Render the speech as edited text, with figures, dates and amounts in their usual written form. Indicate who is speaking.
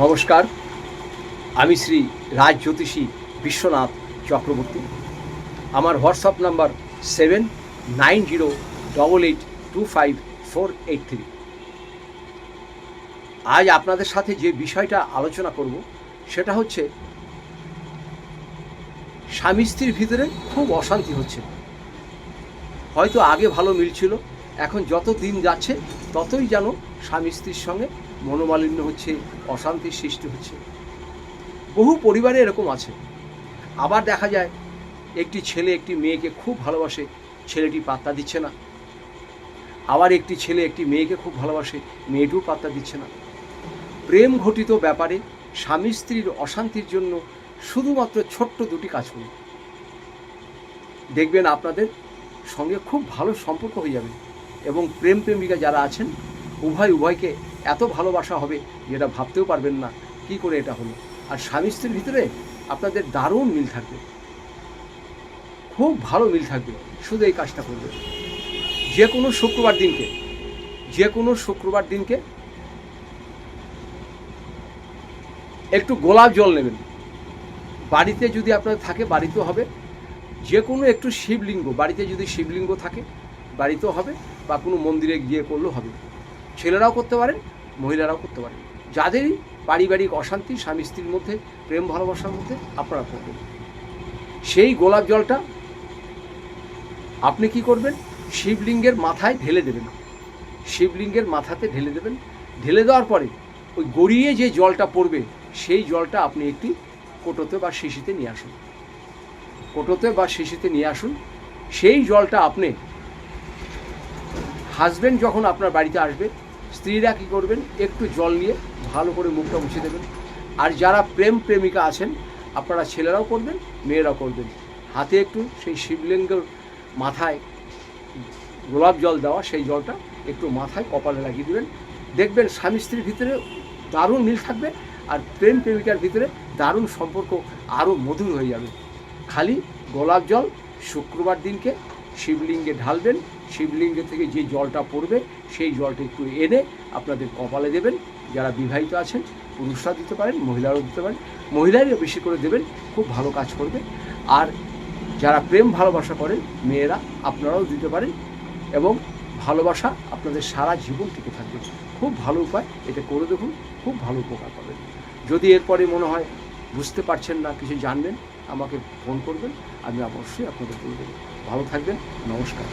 Speaker 1: নমস্কার, আমি শ্রী রাজ জ্যোতিষী বিশ্বনাথ চক্রবর্তী। আমার হোয়াটসঅ্যাপ নাম্বার 7908825483। আজ আপনাদের সাথে যে বিষয়টা আলোচনা করব সেটা হচ্ছে স্বামী স্ত্রীর ভিতরে খুব অশান্তি হচ্ছে। হয়তো আগে ভালো মিলছিল, এখন যত দিন যাচ্ছে ততই যেন স্বামী স্ত্রীর সঙ্গে মনোমালিন্য হচ্ছে, অশান্তির সৃষ্টি হচ্ছে। বহু পরিবারে এরকম আছে। আবার দেখা যায় একটি ছেলে একটি মেয়েকে খুব ভালোবাসে, ছেলেটি পাত্তা দিচ্ছে না। আবার একটি ছেলে একটি মেয়েকে খুব ভালোবাসে, মেয়েটিও পাত্তা দিচ্ছে না। প্রেম ঘটিত ব্যাপারে স্বামী স্ত্রীর অশান্তির জন্য শুধুমাত্র ছোট্ট দুটি কাজ করুন, দেখবেন আপনাদের সঙ্গে খুব ভালো সম্পর্ক হয়ে যাবে এবং প্রেম প্রেমিকা যারা আছেন উভয়কে এত ভালোবাসা হবে যেটা ভাবতেও পারবেন না কি করে এটা হলো। আর স্বামী স্ত্রীর ভিতরে আপনাদের দারুণ মিল থাকবে, খুব ভালো মিল থাকবে। শুধু এই কাজটা করবে, যে কোনো শুক্রবার দিনকে একটু গোলাপ জল নেবেন। বাড়িতে যদি আপনার থাকে বাড়িতেও হবে, যে কোনো একটু শিবলিঙ্গ, বাড়িতে যদি শিবলিঙ্গ থাকে বাড়িতেও হবে, বা কোনো মন্দিরে গিয়ে করলেও হবে। ছেলেরাও করতে পারেন, মহিলারাও করতে পারেন। যাদেরই পারিবারিক অশান্তি স্বামী স্ত্রীর মধ্যে, প্রেম ভালোবাসার মধ্যে, আপনারা করবেন। সেই গোলাপ জলটা আপনি কি করবেন, শিবলিঙ্গের মাথায় ঢেলে দেবেন। শিবলিঙ্গের মাথাতে ঢেলে দেবেন। ঢেলে দেওয়ার পরে ওই গড়িয়ে যে জলটা পড়বে সেই জলটা আপনি একটি কোটোতে বা শিশিতে নিয়ে আসুন। সেই জলটা আপনি হাজব্যান্ড যখন আপনার বাড়িতে আসবে, স্ত্রীরা কী করবেন, একটু জল নিয়ে ভালো করে মুখটা মুছে দেবেন। আর যারা প্রেম প্রেমিকা আছেন আপনারা ছেলেরাও করবেন, মেয়েরাও করবেন। হাতে একটু সেই শিবলিঙ্গের মাথায় গোলাপ জল দেওয়া সেই জলটা একটু মাথায় কপালে লাগিয়ে দেবেন। দেখবেন স্বামী স্ত্রীর ভিতরে দারুণ মিল থাকবে, আর প্রেম প্রেমিকার ভিতরে দারুণ সম্পর্ক আরও মধুর হয়ে যাবে। খালি গোলাপ জল শুক্রবার দিনকে শিবলিঙ্গে ঢালবেন। শিবলিঙ্গে থেকে যে জলটা পড়বে সেই জলটা একটু এনে আপনাদের কপালে দেবেন। যারা বিবাহিত আছেন পুরুষরা দিতে পারেন, মহিলারাও দিতে পারেন, মহিলারাই বেশি করে দেবেন, খুব ভালো কাজ করবে। আর যারা প্রেম ভালোবাসা করেন মেয়েরা, আপনারাও দিতে পারেন, এবং ভালোবাসা আপনাদের সারা জীবন টিকে থাকবে। খুব ভালো উপায়, এটা করে দেখুন, খুব ভালো উপকার পাবেন। যদি এরপরে মনে হয় বুঝতে পারছেন না, কিছু জানবেন, আমাকে ফোন করবেন, আমি অবশ্যই আপনাদের বলে দেবো। ভালো থাকবেন, নমস্কার।